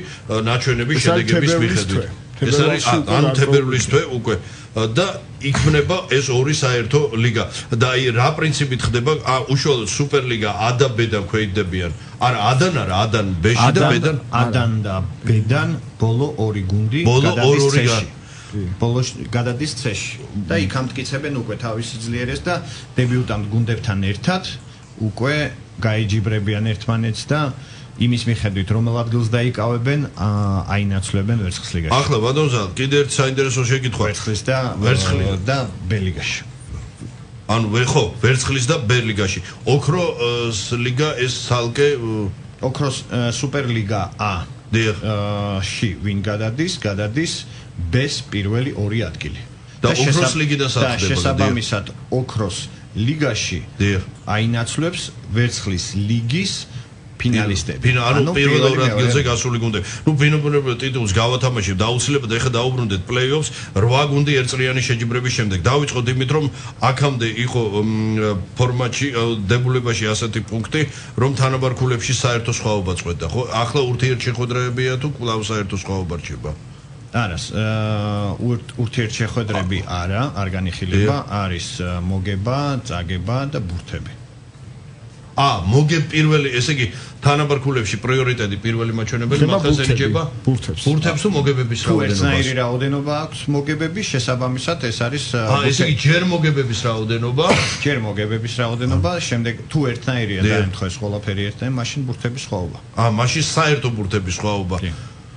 ნაჩვენების შედეგების მიხედვით. ეს არის ანუ თებერვლის თვე უკვე და იქმნება ეს ორი საერთო ლიგა. და აი რა პრინციპით ხდება? უშუალოდ სუპერლიგა A და B და ქვეითდებიან. არა, A-დან არა, A-დან B-ში და B-დან. A-დან და B-დან ბოლო 2 გუნდი გადადის C-ში. ბოლოს გადადის C-ში. და იქ ამტკიცებენ უკვე თავის ძლიერეს და დებიუტანტ გუნდებთან ერთად უკვე გაიჯიბრებიან ერთმანეთს და იმის მიხედვით რომელ ადგილს დაიკავებენ, აინაცვლებენ ვერცხლის ლიგაში. ახლა ბატონო, კიდე ერთ საინტერესო შეკითხვა. ვერცხლის და B ლიგაში. ანუ ვერცხლის და B ლიგაში. ოქროს ლიგა ეს ცალკე ოქროს სუპერლიგა A ში ვინ გადადის B-ს პირველი 2 ადგილი. და ოქროს ლიგიდან და შესაბამისად ოქროს ლიგაში აინაცვლებს ვერცხლის ლიგის ფინალისტები. ანუ პირველ 2 ადგილზე გასული გუნდები. ბინობრივად ტიტულს გავათამაშებთ, აუცილებლად ეხლა დაუბრუნდეთ პლეი-ოფს 8 გუნდი ერთწლიანი შეჯიბრების შემდეგ. დავიწყოთ იმით, რომ აქამდე იყო ფორმატში დებულებაში ასეთი პუნქტი, რომ თანაბარ ქულებში საერთო სხვაობა წყვეტდა, ხო? ახლა ურთიერთშეხვედრებია თუ კვლავ საერთო სხვაობა რჩება? არა, ურთიერთშეხვედრები არ განიხილება, არის მოგება, წაგება და ბურთები. პირველი, ესე იგი თანაბარ ქულებში პრიორიტეტი პირველი მაჩვენებელი მაგაზე რჩება ბურთებს თუ მოგებების რაოდენობა. თუ ერთნაირი რაოდენობა აქვს მოგებების, შესაბამისად ეს არის ესე იგი ჯერ მოგებების რაოდენობა, შემდეგ თუ ერთნაირია დაემთხეს ყველაფერი ერთნაირი, მაშინ ბურთების სხვაობა. მაშინ საერთო ბურთების სხვაობა.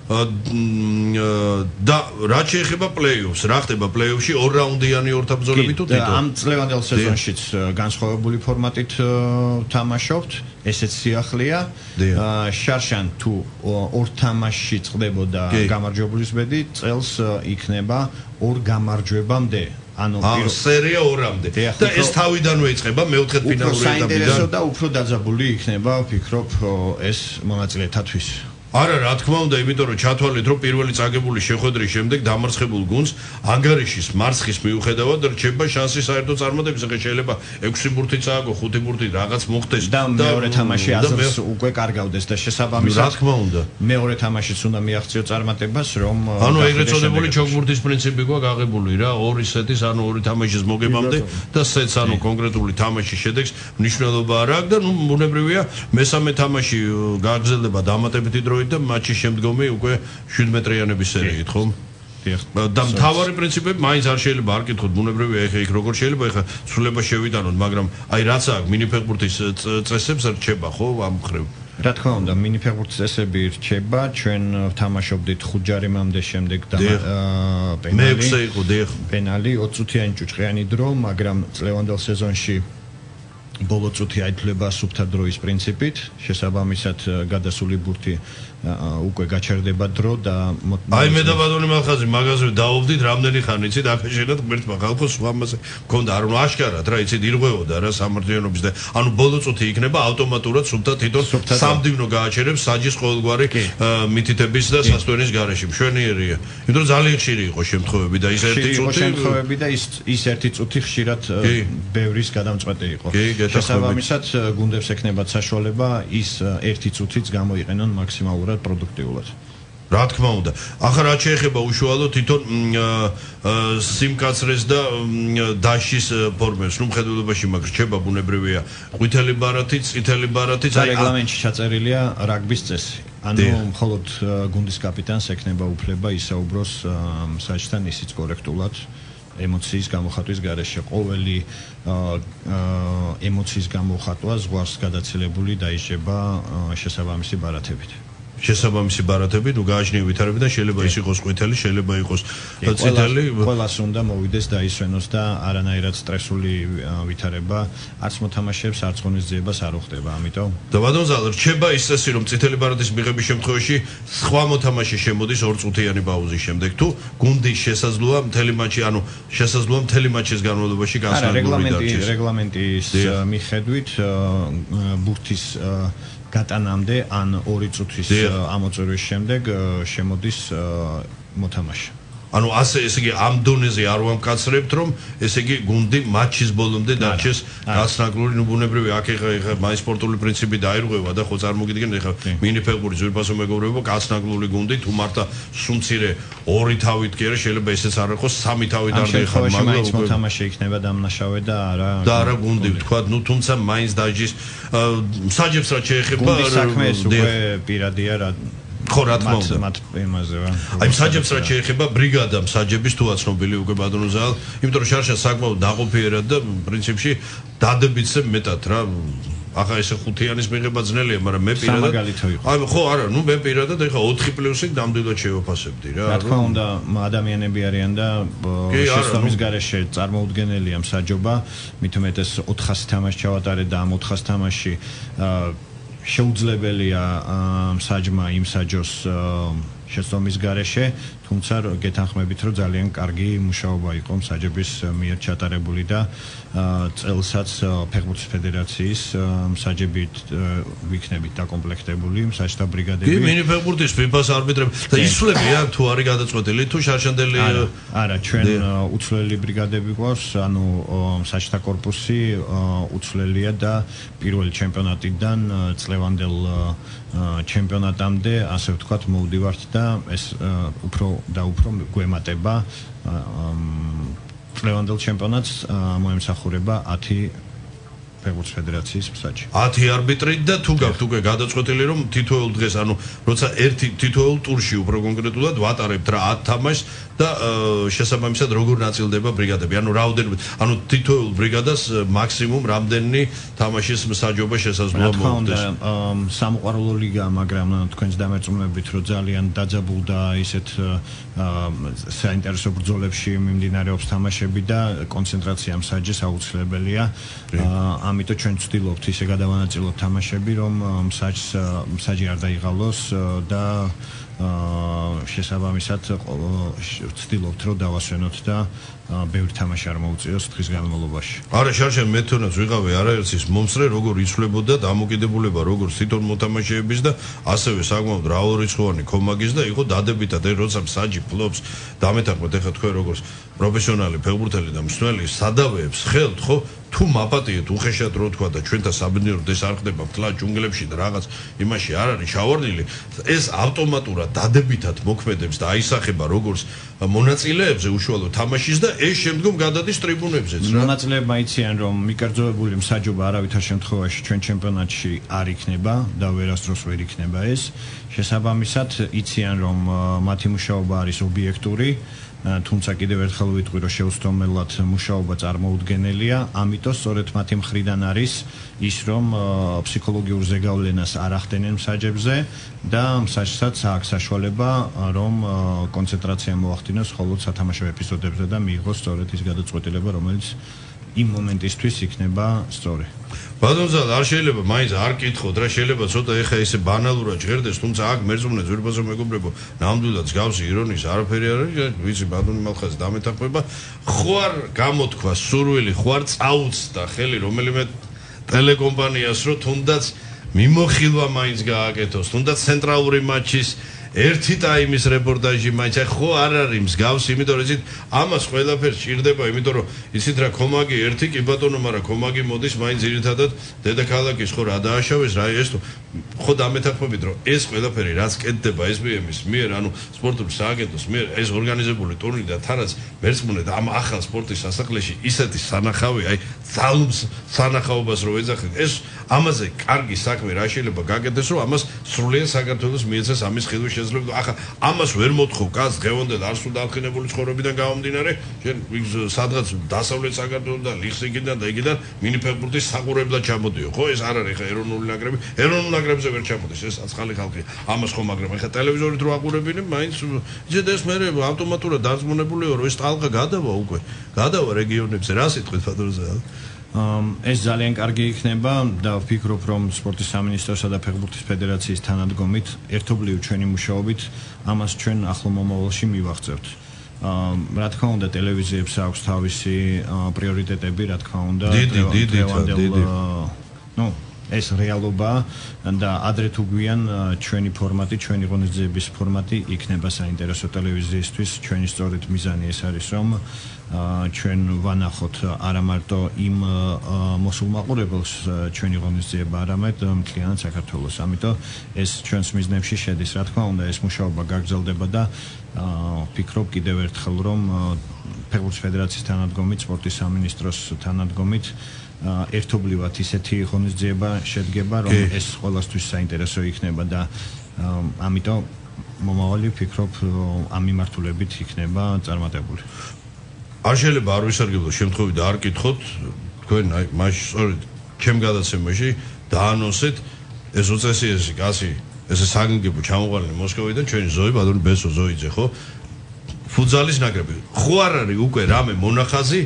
და რა შეეხება პლეი-ოფს? რა ხდება პლეი-ოფში? 2 რაუნდიანი ორთაბრძოლები თუ თითო? ამ წლევანდელ სეზონშიც განსხვავებული ფორმატით თამაშობთ, ესეც სიახლეა. შარშან თუ 2 თამაშში წყდებოდა გამარჯვებულის ბედი, წელს იქნება 2 გამარჯვებამდე. ანუ სერია 2-მდე. და ეს თავიდანვე იწყება მეოთხე ფინალური ეტაპიდან. საინტერესო და უფრო დაძაბული იქნება, ვფიქრობ, ეს მონაწილეთათვის. არა, რა თქმა უნდა, იმიტომ რომ ჩათვალეთ, რომ პირველი წაგებული შეხვედრის შემდეგ დამარცხებულ გუნდს ანგარიშის მარცხის მიუხედავად რჩება შანსი საერთო წარმატების. ახლა შეიძლება 6 ბურთი წააგო, 5 ბურთი რაღაც მოხდეს და მეორე თამაში აზრს უკვე კარგავდეს და შესაბამისად რა თქმა უნდა მეორე თამაშიც უნდა მიაღწიო წარმატებას, რომ ანუ ეგრეთ წოდებული ჩოგბურთის პრინციპი გვაქვს აღებული რა, 2 სეტის, ანუ 2 თამაშის მოგებამდე და სეტს, ანუ კონკრეტული თამაშის შედეგს მნიშვნელობა არ აქვს და ბუნებრივია მესამე თამაში გააგრძელდება დამატებითი დრო და მატჩის შემდგომი უკვე 7 მეტრიანების სერიით, ხო? და მთავარი პრინციპები მაინც არ შეიძლება არ კითხოთ, ბუნებრივია ეხა იქ როგორ შეიძლება ეხა ცვლილება შევიტანოთ, მაგრამ აი რაც აქვს მინიფეხბურთის წესებს რჩება, ხო, ამ მხრივ. რა თქმა უნდა, მინიფეხბურთის წესები რჩება, ჩვენ ვთამაშობდით 5 ჯარიმამდე შემდეგ და პენალი 20 წუთიანი ჭუჭყიანი დრო, მაგრამ წლევანდელ სეზონში ბოლო წუთი აითვლება სუფთა დროის პრინციპით, შესაბამისად გადასული ბურთი უკვე გაჩერდება დრო და აი მე და ბატონი მალხაზი მაგაზე დავობდით რამდენი ხანი იცით აფეშენად ღმერთმა ხალხოს ამაზე მქონდა არ უნდა აშკარად რა იცით ირღვეოდა რა სამართლიანობის და ანუ ბოლო წუთი იქნება ავტომატურად სუფთა თვითონ სამდივნო გააჩერებს საჯის ყოველგვარი მითითების და სასტვენის გარეშე მშვენიერია იმიტომ რომ ძალიან ხშირი იყო შემთხვევები და ის ერთი წუთი შემთხვევები და ის ერთი წუთი ხშირად ბევრის გადამწყვეტი იყო შესაბამისად გუნდებს ექნებათ საშუალება ის ერთი წუთიც გამოიყენონ მაქსიმალურად პროდუქტიულად რა თქმა უნდა ახლა რაც შეეხება უშუალოდ თვითონ სიმკაცრეს და დაშის ფორმებს ნუ მხედველობაში მაგრჩება ბუნებრივია ყვითელი ბარათი წითელი ბარათი აი რეგლამენტში ჩაწერილია რაგბის წესი ანუ მხოლოდ გუნდის კაპიტანს ექნება უფლება ისაუბროს საჯთან ისიც კორექტულად ემოციის გამოხატვის გარეშე ყოველი ემოციის გამოხატვა ზღვარს გადაცილებული დაიჭება შესაბამისი ბარათებით შესაბამისი ბარათები ნუ გააჩნია ვითარებიდან შეიძლება ის იყოს ყვითელი შეიძლება იყოს წითელი ყველას უნდა მოვიდეს და ისვენოს და არანაირად სტრესული ვითარება არც მოთამაშეებს არც ღონისძიებას არ უხდება ამიტომ და ბატონ ზალ რჩება ის წესი რომ წითელი ბარათის მიღების შემთხვევაში სხვა მოთამაშე შემოდის 2 წუთიანი პაუზის შემდეგ თუ გუნდის შესაძლოა მთელი მატჩი ანუ შესაძლოა მთელი მატჩის განმავლობაში განსაკუთრებული დარჩეს რეგლამენტის მიხედვით ბურთის გატანამდე ან 2 წუთის ამოწურვის შემდეგ შემოდის მოთამაშე. ანუ ასე ესე იგი ამ დონეზე არ ვამკაცრებთ რომ ესე იგი გუნდი მატჩის ბოლომდე დარჩეს გასნაკლული ნუ ბუნებრივი აქ ეხა მაინც სპორტული პრინციპი დაირღვევა და ხო წარმოგიდგენ ეხა მინიფეგური ძვირფასო მეგობრებო გასნაკლული გუნდი თუ მარტა სუნცირე 2 თავით კი არა შეიძლება ესეც არ იყოს 3 თავით არ დაიხარ მაგრამ მაინც მოთამაშე იქნება დამნაშავე და არა გუნდი თქვა ნუ თუმცა მაინც დაჯის საჯებს რაც შეეხება გუნდის საქმე ეს უკვე პირადია რა ხო რა თქმა უნდა მათ იმაზე რა აი საჯებს რაც შეეხება ბრიგადა საჯების თუ აცნობილი უკვე ბატონო ზალ იმიტომ რომ შარშა საკმაოდ დაყოფიერად და პრინციპში დადებითზე მეტად რა ახლა ესე 5-იანის მიღება ძნელია მაგრამ მე პირადად აი ხო არა ნუ მე pirადად ეხა 4+-ით ნამდვილად შევაფასებდი რა რა თქმა უნდა ადამიანები არიან და შეცდომის გარეშე წარმოუდგენელია მსაჯობა მით უმეტეს 400 თამაში ჩავატარე და ამ 400 თამაში შეუძლებელია მსაჯმა იმსაჯოს შეცდომის გარეშე თუმცა გეთანხმებით რომ ძალიან კარგი მუშაობა იყო მსაჯების მიერ ჩატარებული და წელსაც ფეხბურთის ფედერაციის მსაჯებით ვიქნებით დაკომპლექტებული მსაჯთა ბრიგადები კი მინი ფეხბურთის FIFA-ს არბიტრები და იცვლებია თუ არის გადაწყვეტილი თუ შარშანდელი არა ჩვენ უცვლელი ბრიგადები გვაქვს ანუ მსაჯთა корпуსი უცვლელია და პირველი ჩემპიონატიდან წლევანდელ ჩემპიონატამდე ასე ვთქვათ მოვდივართ და ეს უფრო და უფრო გვემატება წლევანდელ ჩემპიონატს მოემსახურება 10 ფეხბურთის ფედერაციის მსაჯი 10 არბიტრი და თუ გაქვთ უკვე გადაწყვეტილი რომ თითოეულ დღეს ანუ როცა ერთი თითოეულ ტურში უფრო კონკრეტულად ვატარებთ რა 10 თამაშს და შესაბამისად როგორ ნაწილდება ბრიგადები ანუ რაოდენობით ანუ თითოეულ ბრიგადას მაქსიმუმ რამდენი თამაშის მსაჯობა შესაძლოა მოხდეს სამოყვარულო ლიგა მაგრამ თქვენს დამერწმუნებით რომ ძალიან დაძაბულდა ისეთ საინტერესო ბრძოლებში მიმდინარეობს თამაშები და კონცენტრაცია მსაჯის აუცილებელია ამიტომ ჩვენ ვცდილობთ ისე გადავანაწილოთ თამაშები რომ მსაჯი არ დაიღალოს და შესაბამისად ვცდილობთ რომ დავასვენოთ და ბევრი თამაში არ მოუწიოს დღის განმავლობაში. არა შარშან მე თვითონაც ვიღავი არაერთის მომსწრე როგორ იცვლებოდა დამოკიდებულება როგორც თვითონ მოთამაშეების და ასევე საკმაოდ მრავალრიცხოვანი კომაგის და იყო დადებითად როცა მსაჯი ფლობს დამეთანხმეთ ეხა თქვენ როგორც პროფესიონალი ფეხბურთელი და მსმენელი სადავეებს ხელთ ხო თუ მაპატიეთ უხეშად რო თქვა და ჩვენთან საბედნიეროდ ეს არ ხდება მთლად ჯუნგლებში და რაღაც იმაში არ არის შავარდილი ეს ავტომატურად დადებითად მოქმედებს და აისახება როგორც მონაწილეებზე უშუალო თამაშის და ეს შემდგომ გადადის ტრიბუნებზეც რა მონაწილეებმა იციან რომ მიკერძოებული მსაჯობა არავითარ შემთხვევაში ჩვენ ჩემპიონატში არ იქნება და ვერასდროს ვერ იქნება ეს შესაბამისად იციან რომ მათი მუშაობა არის ობიექტური თუმცა კიდევ ერთხელ ვიტყვი რომ შეუცდომელად მუშაობა წარმოუდგენელია ამიტომ სწორედ მათი მხრიდან არის ის რომ ფსიქოლოგიურ ზეგავლენას არ ახდენენ მსაჯებზე და მსაჯსაც აქვს საშუალება რომ კონცენტრაცია მოახდინოს მხოლოდ სათამაშო ეპიზოდებზე და მიიღოს სწორედ ის გადაწყვეტილება რომელიც იმ მომენტისთვის იქნება სწორი. ბატონზად არ შეიძლება მაინც არ კითხოთ რა შეიძლება ცოტა ეხა ესე ბანალურად ჟღერდეს თუმცა აქ მერწმუნე ძვირფასო მეგობრებო ნამდვილად მსგავსი ირონიის არაფერი არ არის ვიცი ბატონი მალხაზი დამეთანხმება ხო არ გამოთქვა სურვილი ხო არ წაუწდა ხელი რომელიმე ტელეკომპანიას რომ თუნდაც მიმოხილვა მაინც გააკეთოს თუნდაც ცენტრალური მატჩის ერთი ტაიმის რეპორტაჟი მაინც ხო არ არის მსგავსი იმიტომ რომ იცით ამას ყველაფერს ჭირდება იმიტომ რომ იცით რა კომაგი ერთი კი ბატონო მაგრამ კომაგი მოდის მაინც ძირითადად დედაქალაქის ხო რა დააშავეს რა ეს ხო დამეთანხმებით რომ ეს ყველაფერი რაც კეთდება SBM-ის მიერ ანუ სპორტული სააგენტოს მიერ ეს ორგანიზებული ტურნირი და თანაც მერწმუნედ ამ ახალ სპორტის სასახლეში ისეთი სანახავი აი ძალობს სანახაობას რო ეძახეთ ეს ამაზე კარგი საქმე რა შეიძლება გაკეთდეს რომ ამას სრულიად საქართველოს მიეცეს ამის ხედვის შეიძლება ახლა ამას ვერ მოთხოვ კაც დღევანდელ არ სულ დაახინებული ცხოვრებიდან გამომდინარე შენ სადღაც დასავლეთ საქართველოსთან ლიხსიგიდან და იქიდან მინიფეხბურთის საყურებლად ჩამოდიო ხო ეს არ არის ხა ეროვნული ნაკრები ეროვნულ ნაკრებზე ვერ ჩამოდის ეს აცხალი ხალხი ამას ხო მაგრამ ხა ტელევიზორით რო აყურებინებ მაინც იცით ეს მე ავტომატურად დარწმუნებულია რომ ეს ტალღა გადავა უკვე გადავა რეგიონებზე რა სიტყვით ბატონზე ეს ძალიან კარგი იქნება და ვფიქრობ რომ სპორტის სამინისტროსა და ფეხბურთის ფედერაციის თანადგომით ერთობლივ ჩვენი მუშაობით ამას ჩვენ ახლო მომავალში მივაღწევთ. რა თქმა უნდა ტელევიზიებს აქვს თავისი პრიორიტეტები, რა თქმა უნდა ეს რეალობა და ადრე თუ გვიან ჩვენი ფორმატი, ჩვენი ღონისძიების ფორმატი იქნება საინტერესო ტელევიზიისთვის. ჩვენი სწორედ მიზანი ეს არის რომ ჩვენ ვანახოთ არა მარტო იმ მოსულ მაყურებელს ჩვენი ღონისძიება, არამედ მთლიანად საქართველოს. ამიტომ ეს ჩვენს მიზნებში შედის. რა თქმა უნდა ეს მუშაობა გაგრძელდება და ვფიქრობ კიდევ ერთხელ რომ ფეხბურთის ფედერაციის თანადგომით, სპორტის სამინისტროს თანადგომით ერთობლივად ისეთი ღონისძიება შედგება რომ ეს ყველასთვის საინტერესო იქნება და ამიტომ მომავალი ვფიქრობ ამ მიმართულებით იქნება წარმატებული. არ შეიძლება არ ვისარგებლო შემთხვევით და არ კითხოთ თქვენ აი მაშინ სწორედ ჩემ გადაცემაში დაანონსეთ ეს უწესიესი კაცი ესე საგანგებო ჩამოყალიბე მოსკოვიდან ჩვენი ზოი ბატონი ბესო ზოიძე ხო ფუტზალის ნაკრები ხო არ არის უკვე რამე მონახაზი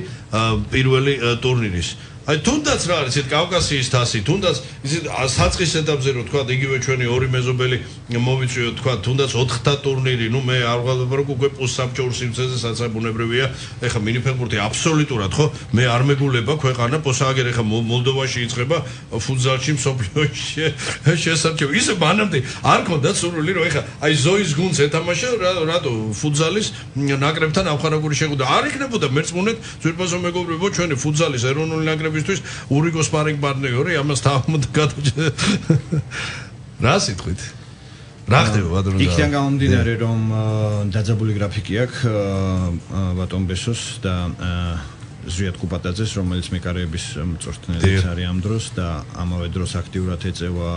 პირველი ტურნირის აი თუნდაც რა არის ეს კავკასიის თასი თუნდაც ისეთ საწყის ეტაპზე რო თქვა იგივე ჩვენი ორი მეზობელი მოვიწვიო თქვა თუნდაც 4-თა ტურნირი ნუ მე არ ვღალატებ უკვე პოსტსაბჭოურ სივრცეზე საცებუნებრივია ეხა მინიფეხბურთი აბსოლუტურად ხო მე არ მეგულება ქვეყანა პოსაგერ ეხა მოლდოვაში იწყება ფუტზალში მსოფლიოში შესარჩევი ისე მანამდე არ ქონდა სურვილი რომ ეხა აი ზოის გუნდს ეთამაშა რატო ფუტზალის ნაკრებთან ამხარაგური შეხვედრა არ იქნებოდა მერწმუნედ ძვირფასო მეგობრებო ჩვენი ფუტზალის ეროვნული ნაკრები ურიგო სპარინგ პარტნიორი ამას თავმოდგა რა სიტყვით რა ხდება ბატონო იქიდან გამომდინარე რომ დაძაბული გრაფიკი აქვს ბატონ ბესოს და ზვიად კუპატაძეს რომელიც მეკარეების მწვრთნელიც არის ამ დროს და ამავე დროს აქტიურად ეწევა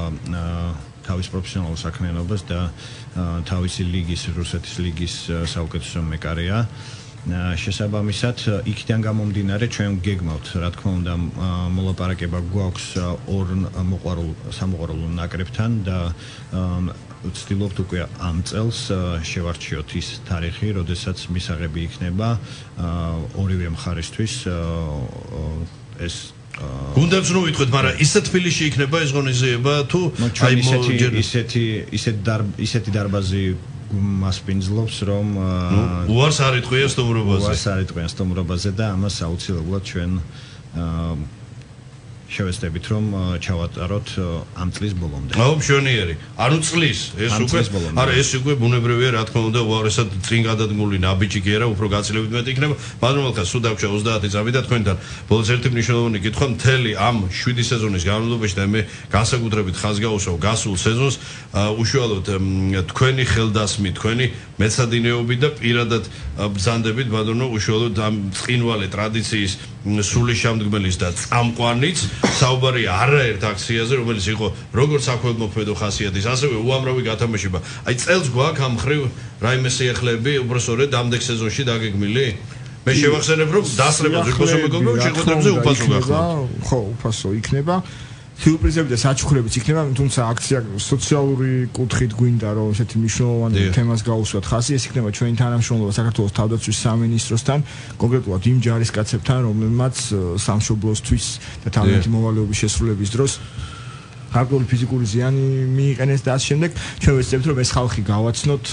თავის პროფესიონალურ საქმიანობას და თავისი ლიგის რუსეთის ლიგის საუკეთესო მეკარეა შესაბამისად იქიდან გამომდინარე ჩვენ გეგმავთ რა თქმა უნდა მოლაპარაკება გვაქვს ორ სამოყვარულო ნაკრებთან და ვცდილობთ უკვე ამ წელს შევარჩიოთ ის თარიღი, როდესაც მისაღები იქნება ორივე მხარისთვის ეს გუნდებს ნუ ვითხოვთ, მაგრამ ისეთ თბილისში იქნება ეს ღონისძიება თუ აი ისეთი დარბაზი მასპინძლობს რომ უარს არ იტყვიან სტუმრობაზე. უარს არ იტყვიან სტუმრობაზე და ამას აუცილებლად ჩვენ შევეცდებით რომ ჩავატაროთ ამ წლის ბოლომდე. აუ მშვენიერი. ანუ წლის ეს უკვე არა ეს უკვე ბუნებრივია რა თქმა უნდა უარესად წინ გადადგმული ნაბიჯი კი არა უფრო გაცილებით მეტი იქნება. ბატონო სულ დაგვჭა 30 წამი და თქვენთან ბოლოს ერთი მნიშვნელოვანი კითხვა მთელი ამ 7 სეზონის განმავლობაში და მე განსაკუთრებით ხაზს გავუსვავ გასულ სეზონს უშუალოდ თქვენი ხელდასმით, თქვენი მეცადინეობით და პირადად ბრძანდებით ბატონო უშუალოდ ამ წინვალე ტრადიციის სული შემდგმელის და წამყვანიც საუბარი არაერთ აქციაზე რომელიც იყო როგორც საქველმოქმედო ხასიათის ასევე უამრავი გათამაშება აი წელს გვაქვს ამ ხრივ რაიმე სიახლეები უბრალოდ ამდენ სეზონში დაგეგმილი მე შევახსენებ რომ დასწრება ზურგოსო მეგობრებო შეხვედრებზე უფასო გახდა ხო უფასო იქნება სიურპრიზები და საჩუქრებიც იქნება, თუმცა აქცია სოციალური კუთხით გვინდა რომ ესეთი მნიშვნელოვანი თემას გაუსვათ ხაზი, ეს იქნება ჩვენი თანამშრომლობა საქართველოს თავდაცვის სამინისტროსთან, კონკრეტულად იმ ჯარისკაცებთან, რომლებმაც სამშობლოსთვის და თავიანთი მოვალეობის შესრულების დროს გარკვეული ფიზიკური ზიანი მიიყენეს და ამ შემდეგ ჩვენ ვეცდებთ რომ ეს ხალხი გავაცნოთ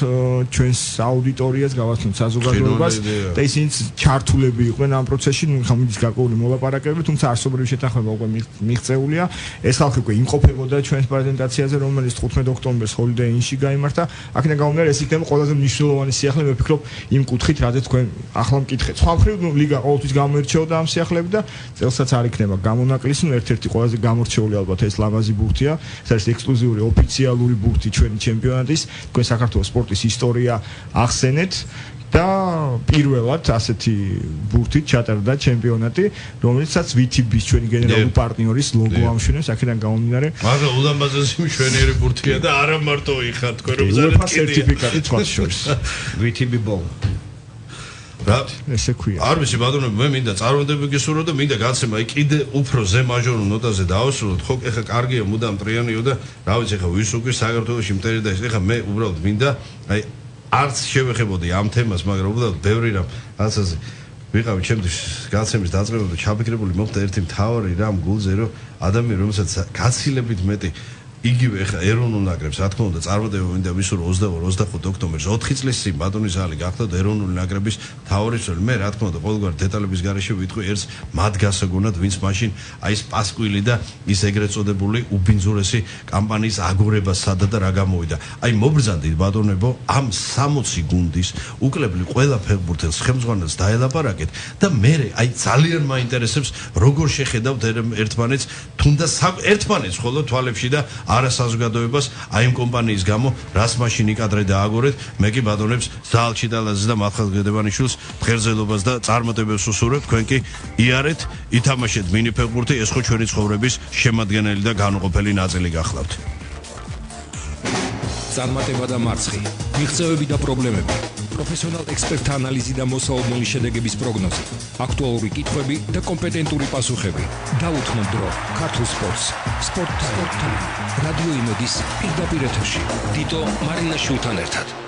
ჩვენს აუდიტორიას, გავაცნოთ საზოგადოებას და ისინიც ჩართულები იყვნენ ამ პროცესში, ნუ ხამიდის გარკვეული მოლაპარაკებები, თუმცა არსობრივი შეთანხმება უკვე მიღწეულია. ეს ხალხი უკვე იმყოფებოდა ჩვენს პრეზენტაციაზე, რომელიც 15 ოქტომბერს Holiday Inn-ში გაიმართა. აქედან გამომდინარე ეს იქნება ყველაზე მნიშვნელოვანი სიახლე, მე ვფიქრობ იმ კუთხით, რადგან თქვენ ახლა მკითხეთ. სხვა მხრივ, ნუ ლიგა ყოველთვის გამოირჩეოდა ამ სიახლეებით და წელსაც არ იქნება გამონაკლისი, ნუ ერთ-ერთი ყველაზე გამორჩეული ალბათ ეს ლამაზი ბურთია. ეს არის ექსკლუზიური ოფიციალური ბურთი ჩვენი ჩემპიონატის, თქვენ საქართველოს სპორტის ისტორია ახსენეთ და პირველად ასეთი ბურთით ჩატარდა ჩემპიონატი, რომელიცაც VTB-ის ჩვენი გენერალური პარტნიორის ლოგო ამშვენებს, აქედან გამომდინარე. მაგრამ ულამაზესი მშვენიერი ბურთია და არა მარტო იხარ თქვენ რომ ზარეთ კიდია. სერტიფიკატი თქვათ შორის. VTB Ball. რა ესე ქვია. არ ვიცი ბატონო, მე მინდა წარმოდები გისურვო და მინდა გაცემა კიდე უფრო ზე მაჟორულ ნოტაზე დავასრულოთ. ხო, ეხა კარგია, მუდამ ტრიანიო და რა ვიცი, ეხა ვის უკვე საქართველოში მტერი და ეხა მე უბრალოდ მინდა აი არც შევეხებოდი ამ თემას, მაგრამ უბრალოდ ბევრი რამ ასაზე ვიყავი ჩემთვის გაცემის დაწყება და ჩაფიქრებული მოხდა ერთი მთავარი რამ გულზე, რომ ადამიანი რომელსაც გაცილებით მეტი იგივე ეხა ეროვნულ ნაკრებს რა თქმა უნდა წარმატება მინდა ვისურვო 22-25 ოქტომბერს 4 წლის წინ ბატონი ზალი გახდათ ეროვნული ნაკრების მთავარი წევრი. მე რა თქმა უნდა ყოველგვარ დეტალების გარეშე ვიტყვი ერთს მათ გასაგონად ვინც მაშინ აი ეს პასკვილი და ის ეგრეთ წოდებული უბინძურესი კამპანიის აგორება სადა და რა გამოვიდა. აი მობრძანდით ბატონებო ამ 60 გუნდის უკლებლი ყველა ფეხბურთელს ხელმძღვანელს დაელაპარაკეთ და მე აი ძალიან მაინტერესებს როგორ შეხედავთ ერთმანეთს თუნდაც ერთმანეთს ხოლმე თვალებში და არა საზოგადოებას აი იმ კომპანიის გამო რას მაშინ იკადრე დააგორეთ. მე კი ბატონებს ზაალ ჩიტალაძეს და მახალ გედევანიშვილს ღერძელობას და წარმატებებს უსურვებ. თქვენ კი იარეთ, ითამაშეთ მინი ფეხბურთი, ეს ხო ჩვენი ცხოვრების შემადგენელი და განუყოფელი ნაწილი გახლავთ. წარმატება და მარცხი, მიღწევები და პრობლემები, პროფესიონალ ექსპერტთა ანალიზი და მოსაოდნელი შედეგების პროგნოზი, აქტუალური კითხვები და კომპეტენტური პასუხები. დაუთმო დრო ქართულ სპორტს. სპორტ რადიო იმედის პირდაპირ ეთერში. დიტო მარინაშვილთან ერთად.